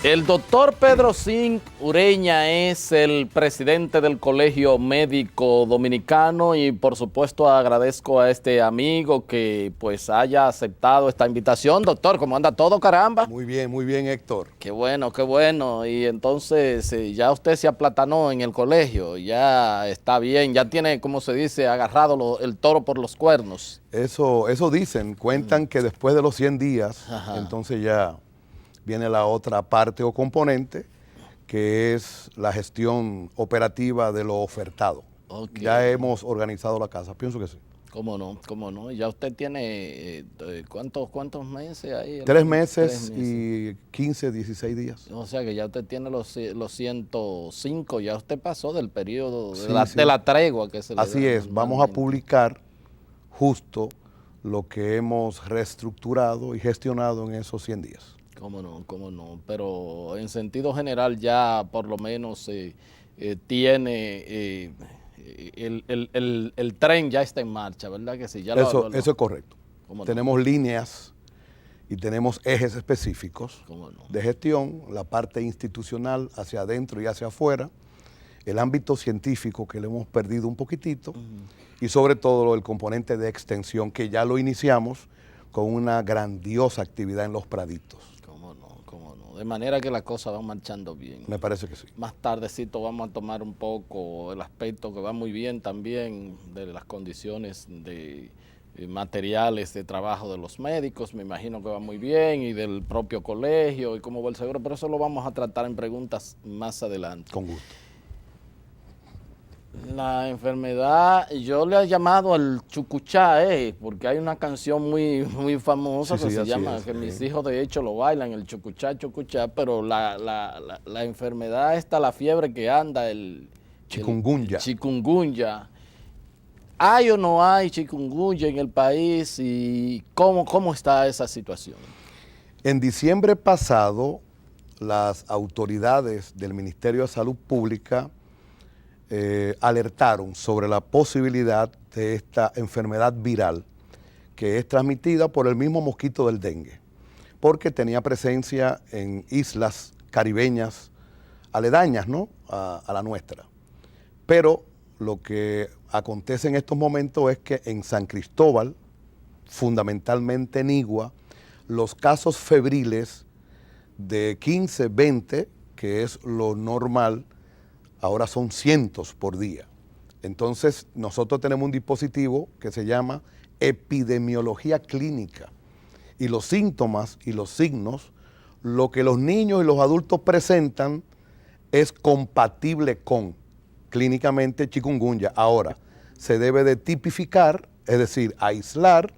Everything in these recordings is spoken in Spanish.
El doctor Pedro Zinc Ureña es el presidente del Colegio Médico Dominicano y por supuesto agradezco a este amigo que pues haya aceptado esta invitación. Doctor, ¿cómo anda todo, caramba? Muy bien, Héctor. Qué bueno, qué bueno. Y entonces ya usted se aplatanó en el colegio, ya está bien, ya tiene, como se dice, agarrado el toro por los cuernos. Eso dicen, cuentan que después de los 100 días, Ajá. entonces ya viene la otra parte o componente, que es la gestión operativa de lo ofertado. Okay. Ya hemos organizado la casa, pienso que sí. ¿Cómo no? ¿Cómo no? Ya usted tiene, ¿cuántos meses ahí? 3 meses y 15, 16 días. O sea que ya usted tiene los 105, ya usted pasó del periodo Sí, de la tregua que se le Así da es, vamos a publicar justo lo que hemos reestructurado y gestionado en esos 100 días. Cómo no, pero en sentido general ya por lo menos tiene, el tren ya está en marcha, ¿verdad que sí? Ya eso es correcto. Tenemos no? líneas y tenemos ejes específicos ¿Cómo no? de gestión, la parte institucional hacia adentro y hacia afuera, el ámbito científico que le hemos perdido un poquitito y sobre todo el componente de extensión que ya lo iniciamos con una grandiosa actividad en los praditos. ¿Cómo no? De manera que las cosas van marchando bien. Me parece que sí. Más tardecito vamos a tomar un poco el aspecto que va muy bien también de las condiciones de materiales de trabajo de los médicos, me imagino que va muy bien, y del propio colegio y cómo va el seguro, pero eso lo vamos a tratar en preguntas más adelante. Con gusto. La enfermedad, yo le he llamado al chucuchá, porque hay una canción muy famosa que se llama, que mis hijos de hecho lo bailan, el chucuchá, pero la enfermedad esta, la fiebre que anda, el chikungunya. ¿Hay o no hay chikungunya en el país y cómo está esa situación? En diciembre pasado, las autoridades del Ministerio de Salud Pública alertaron sobre la posibilidad de esta enfermedad viral que es transmitida por el mismo mosquito del dengue, porque tenía presencia en islas caribeñas aledañas, ¿no?, a la nuestra. Pero lo que acontece en estos momentos es que en San Cristóbal, fundamentalmente en Igua, los casos febriles de 15, 20, que es lo normal, ahora son cientos por día. Entonces, nosotros tenemos un dispositivo que se llama epidemiología clínica. Y los síntomas y los signos, lo que los niños y los adultos presentan es compatible con clínicamente chikungunya. Ahora, se debe de tipificar, es decir, aislar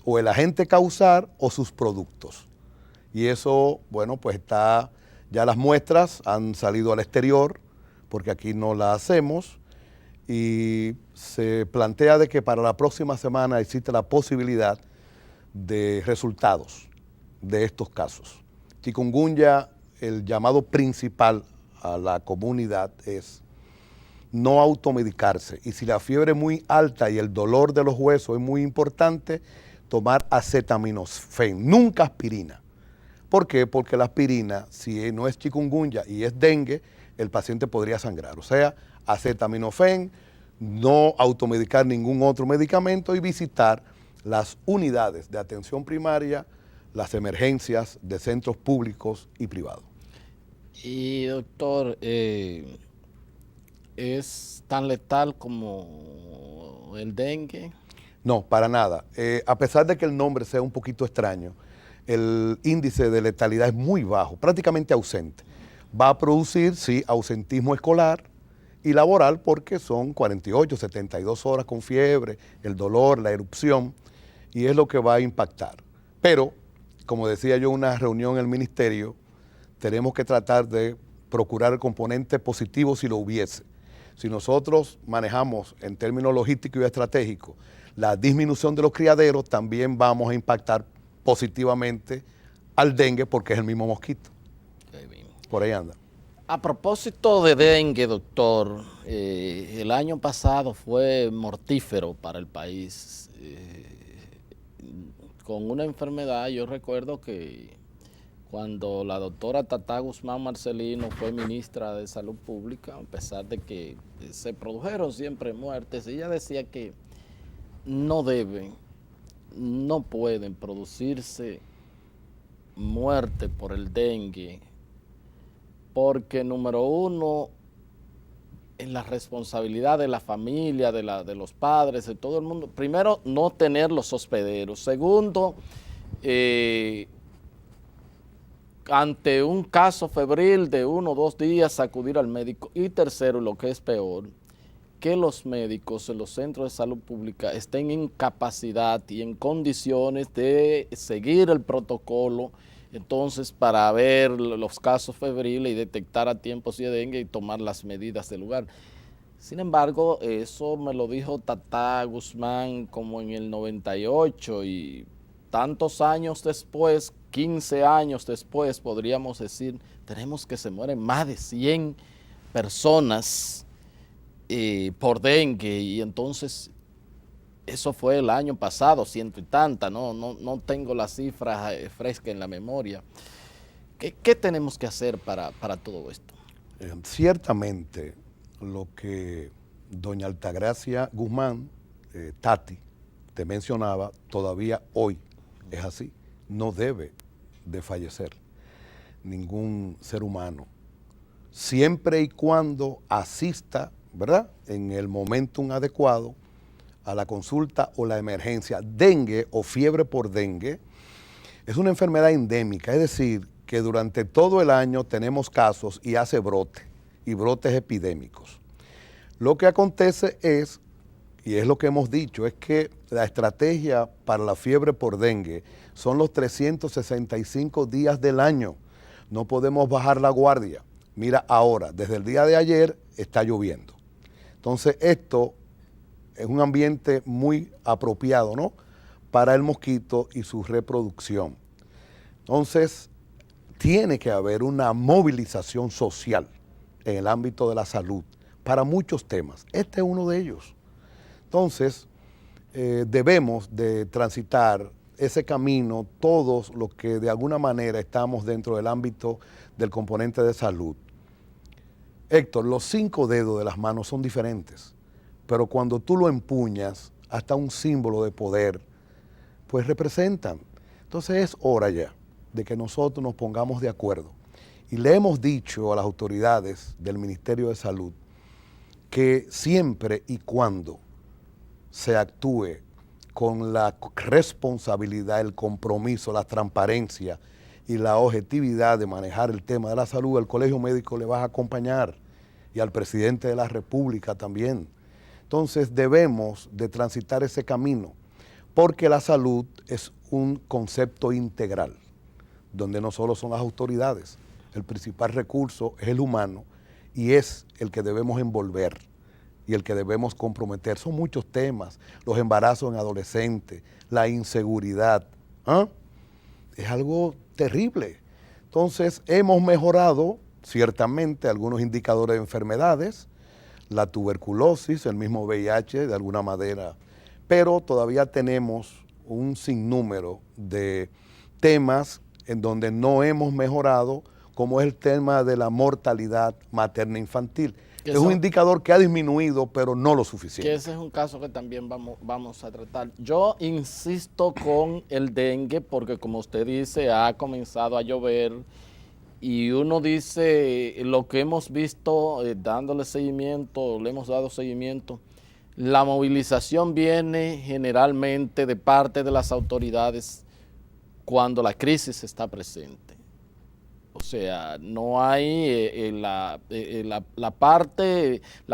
o el agente causal o sus productos. Y eso, bueno, pues está, ya las muestras han salido al exterior, porque aquí no la hacemos, y se plantea de que para la próxima semana existe la posibilidad de resultados de estos casos. Chikungunya, el llamado principal a la comunidad es no automedicarse, y si la fiebre es muy alta y el dolor de los huesos es muy importante, tomar acetaminofén, nunca aspirina. ¿Por qué? Porque la aspirina, si no es chikungunya y es dengue, el paciente podría sangrar. O sea, acetaminofén, no automedicar ningún otro medicamento y visitar las unidades de atención primaria, las emergencias de centros públicos y privados. Y doctor, ¿es tan letal como el dengue? No, para nada. A pesar de que el nombre sea un poquito extraño, el índice de letalidad es muy bajo, prácticamente ausente. Va a producir, sí, ausentismo escolar y laboral porque son 48, 72 horas con fiebre, el dolor, la erupción, y es lo que va a impactar. Pero, como decía yo en una reunión en el ministerio, tenemos que tratar de procurar el componente positivo si lo hubiese. Si nosotros manejamos en términos logísticos y estratégicos la disminución de los criaderos, también vamos a impactar positivamente al dengue porque es el mismo mosquito. Por ahí anda. A propósito de dengue, doctor, el año pasado fue mortífero para el país. Con una enfermedad, yo recuerdo que cuando la doctora Tatá Guzmán Marcelino fue ministra de Salud Pública, a pesar de que se produjeron siempre muertes, ella decía que no deben, no pueden producirse muerte por el dengue, porque número uno, en la responsabilidad de la familia, de los padres, de todo el mundo. Primero, no tener los hospederos. Segundo, ante un caso febril de 1 o 2 días, acudir al médico. Y tercero, lo que es peor, que los médicos en los centros de salud pública estén en capacidad y en condiciones de seguir el protocolo, entonces para ver los casos febriles y detectar a tiempo si es dengue y tomar las medidas del lugar. Sin embargo, eso me lo dijo Tatá Guzmán como en el 98 y tantos años después, 15 años después, podríamos decir, tenemos que se mueren más de 100 personas por dengue, y entonces eso fue el año pasado, 100 y tanta, no tengo las cifras frescas en la memoria. ¿Qué tenemos que hacer para todo esto? Ciertamente, lo que doña Altagracia Guzmán, Tati, te mencionaba, todavía hoy es así. No debe de fallecer ningún ser humano, siempre y cuando asista, ¿verdad?, en el momentum adecuado a la consulta o la emergencia. Dengue o fiebre por dengue es una enfermedad endémica, es decir, que durante todo el año tenemos casos y hace brote, y brotes epidémicos. Lo que acontece es, y es lo que hemos dicho, es que la estrategia para la fiebre por dengue son los 365 días del año. No podemos bajar la guardia. Mira ahora, desde el día de ayer está lloviendo. Entonces esto es un ambiente muy apropiado, ¿no?, para el mosquito y su reproducción. Entonces tiene que haber una movilización social en el ámbito de la salud para muchos temas. Este es uno de ellos. Entonces debemos de transitar ese camino todos los que de alguna manera estamos dentro del ámbito del componente de salud. Héctor, los 5 dedos de las manos son diferentes, pero cuando tú lo empuñas, hasta un símbolo de poder, pues representan. Entonces es hora ya de que nosotros nos pongamos de acuerdo. Y le hemos dicho a las autoridades del Ministerio de Salud que siempre y cuando se actúe con la responsabilidad, el compromiso, la transparencia y la objetividad de manejar el tema de la salud, el Colegio Médico le va a acompañar y al presidente de la República también. Entonces debemos de transitar ese camino, porque la salud es un concepto integral, donde no solo son las autoridades, el principal recurso es el humano y es el que debemos envolver y el que debemos comprometer. Son muchos temas, los embarazos en adolescentes, la inseguridad, es algo terrible. Entonces hemos mejorado ciertamente algunos indicadores de enfermedades, la tuberculosis, el mismo VIH de alguna manera, pero todavía tenemos un sinnúmero de temas en donde no hemos mejorado, como es el tema de la mortalidad materna infantil. Es un indicador que ha disminuido, pero no lo suficiente. Que ese es un caso que también vamos a tratar. Yo insisto con el dengue porque, como usted dice, ha comenzado a llover y uno dice lo que hemos visto, dándole seguimiento, le hemos dado seguimiento. La movilización viene generalmente de parte de las autoridades cuando la crisis está presente. O sea, no hay la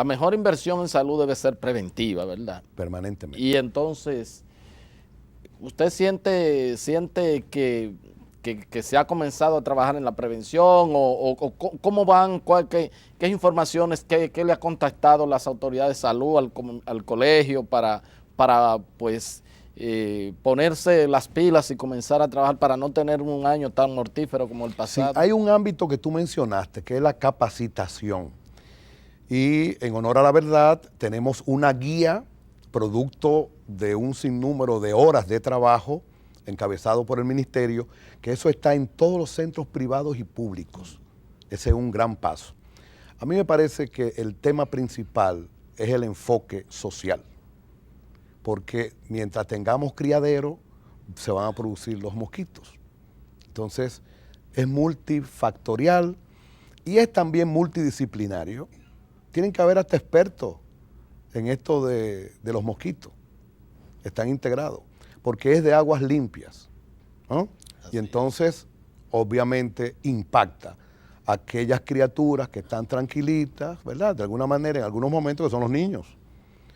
mejor inversión en salud debe ser preventiva, ¿verdad? Permanentemente. Y entonces, ¿usted siente que se ha comenzado a trabajar en la prevención o cómo van, qué informaciones, qué le ha contactado las autoridades de salud al colegio para pues ponerse las pilas y comenzar a trabajar para no tener un año tan mortífero como el pasado? Sí, hay un ámbito que tú mencionaste, que es la capacitación. Y en honor a la verdad, tenemos una guía producto de un sinnúmero de horas de trabajo encabezado por el ministerio, que eso está en todos los centros privados y públicos. Ese es un gran paso. A mí me parece que el tema principal es el enfoque social, porque mientras tengamos criadero, se van a producir los mosquitos. Entonces, es multifactorial y es también multidisciplinario. Tienen que haber hasta expertos en esto de los mosquitos. Están integrados, porque es de aguas limpias, ¿no? Y entonces, obviamente, impacta a aquellas criaturas que están tranquilitas, ¿verdad? De alguna manera, en algunos momentos, que son los niños.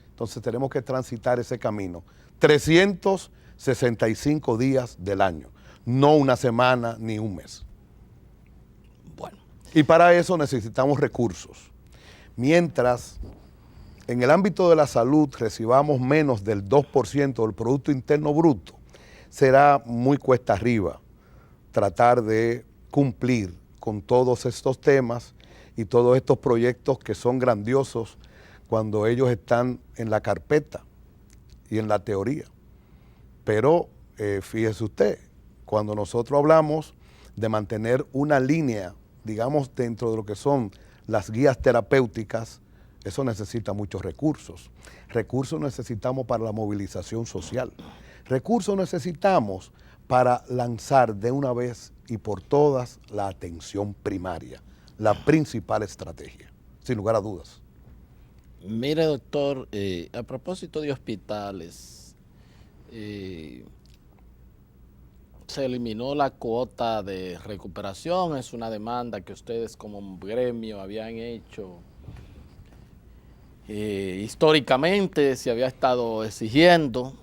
Entonces, tenemos que transitar ese camino. 365 días del año, no una semana ni un mes. Bueno. Y para eso necesitamos recursos. Mientras en el ámbito de la salud recibamos menos del 2% del Producto Interno Bruto, será muy cuesta arriba tratar de cumplir con todos estos temas y todos estos proyectos que son grandiosos cuando ellos están en la carpeta y en la teoría. Pero fíjese usted, cuando nosotros hablamos de mantener una línea, digamos, dentro de lo que son las guías terapéuticas, eso necesita muchos recursos. Recursos necesitamos para la movilización social. Recursos necesitamos para lanzar de una vez y por todas la atención primaria, la principal estrategia, sin lugar a dudas. Mire, doctor, a propósito de hospitales, se eliminó la cuota de recuperación, es una demanda que ustedes como gremio habían hecho. Históricamente se había estado exigiendo.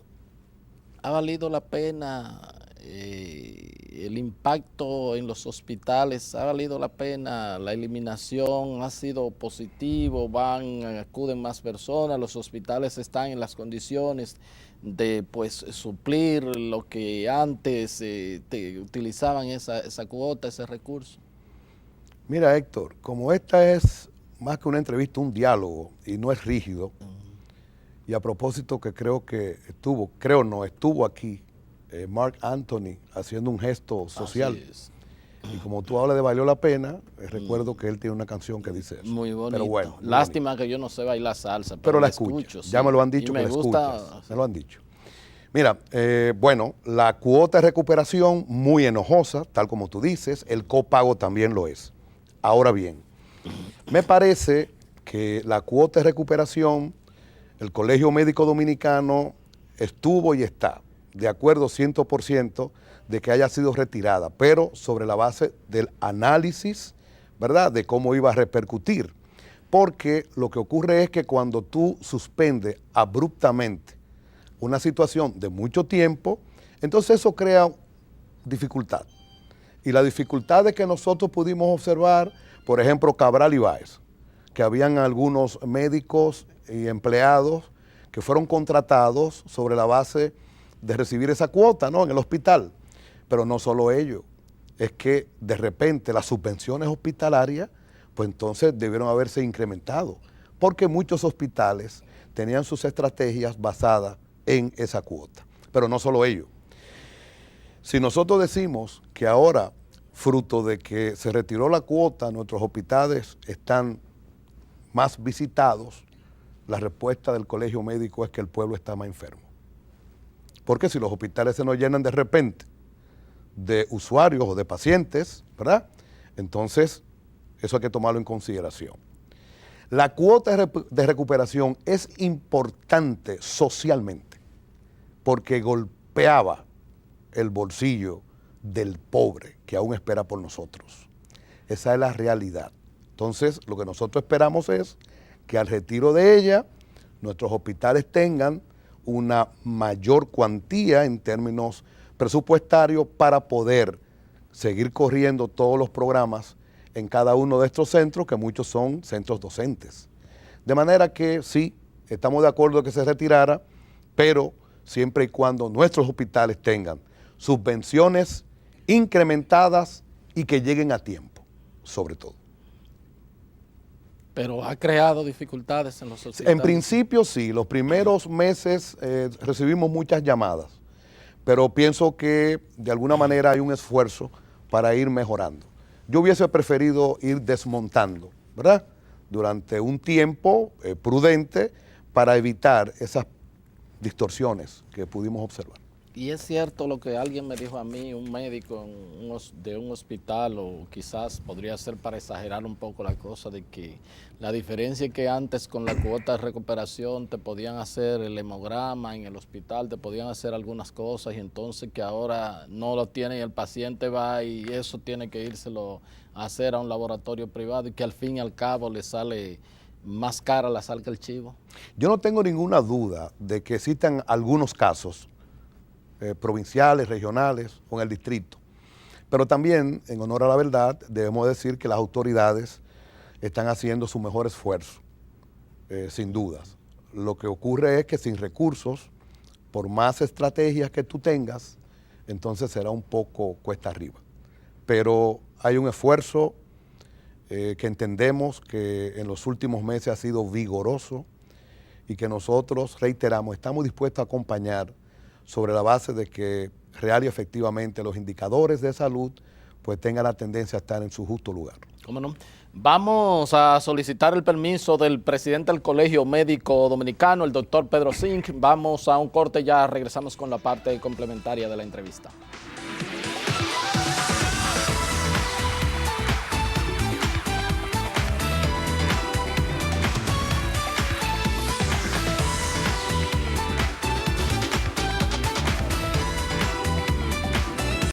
¿Ha valido la pena el impacto en los hospitales? ¿Ha valido la pena la eliminación? ¿Ha sido positivo? Acuden más personas? ¿Los hospitales están en las condiciones de suplir lo que antes utilizaban esa cuota, ese recurso? Mira, Héctor, como esta es más que una entrevista, un diálogo, y no es rígido, y a propósito que estuvo aquí Mark Anthony haciendo un gesto social. Y como tú hablas de valió la pena, recuerdo que él tiene una canción que dice eso. Muy bonito. Pero bueno, lástima bonito. Que yo no sé bailar salsa, pero la escucho. Ya me lo han dicho que la escuchas. Me lo han dicho. Mira, bueno, la cuota de recuperación muy enojosa, tal como tú dices, el copago también lo es. Ahora bien, me parece que la cuota de recuperación, el Colegio Médico Dominicano estuvo y está de acuerdo 100% de que haya sido retirada, pero sobre la base del análisis, ¿verdad?, de cómo iba a repercutir. Porque lo que ocurre es que cuando tú suspendes abruptamente una situación de mucho tiempo, entonces eso crea dificultad. Y la dificultad de que nosotros pudimos observar, por ejemplo, Cabral y Báez, que habían algunos médicos y empleados que fueron contratados sobre la base de recibir esa cuota, ¿no?, en el hospital. Pero no solo ello, es que de repente las subvenciones hospitalarias, pues entonces debieron haberse incrementado, porque muchos hospitales tenían sus estrategias basadas en esa cuota. Pero no solo ello. Si nosotros decimos que ahora, fruto de que se retiró la cuota, nuestros hospitales están más visitados, la respuesta del Colegio Médico es que el pueblo está más enfermo. Porque si los hospitales se nos llenan de repente de usuarios o de pacientes, ¿verdad?, entonces eso hay que tomarlo en consideración. La cuota de recuperación es importante socialmente porque golpeaba el bolsillo del pobre que aún espera por nosotros. Esa es la realidad. Entonces, lo que nosotros esperamos es que al retiro de ella, nuestros hospitales tengan una mayor cuantía en términos presupuestarios para poder seguir corriendo todos los programas en cada uno de estos centros, que muchos son centros docentes. De manera que sí, estamos de acuerdo en que se retirara, pero siempre y cuando nuestros hospitales tengan subvenciones incrementadas y que lleguen a tiempo, sobre todo. Pero ha creado dificultades en los hospitales. En principio sí, los primeros meses recibimos muchas llamadas, pero pienso que de alguna manera hay un esfuerzo para ir mejorando. Yo hubiese preferido ir desmontando, ¿verdad? Durante un tiempo prudente para evitar esas distorsiones que pudimos observar. Y es cierto lo que alguien me dijo a mí, un médico de un hospital, o quizás podría ser para exagerar un poco la cosa, de que la diferencia es que antes con la cuota de recuperación te podían hacer el hemograma en el hospital, te podían hacer algunas cosas, y entonces que ahora no lo tiene y el paciente va y eso tiene que írselo a hacer a un laboratorio privado, y que al fin y al cabo le sale más cara la sal que el chivo. Yo no tengo ninguna duda de que existan algunos casos provinciales, regionales o en el distrito. Pero también, en honor a la verdad, debemos decir que las autoridades están haciendo su mejor esfuerzo, sin dudas. Lo que ocurre es que sin recursos, por más estrategias que tú tengas, entonces será un poco cuesta arriba. Pero hay un esfuerzo que entendemos que en los últimos meses ha sido vigoroso y que nosotros, reiteramos, estamos dispuestos a acompañar sobre la base de que real y efectivamente los indicadores de salud pues tengan la tendencia a estar en su justo lugar. ¿Cómo no? Vamos a solicitar el permiso del presidente del Colegio Médico Dominicano, el doctor Pedro Zinc. Vamos a un corte, ya regresamos con la parte complementaria de la entrevista.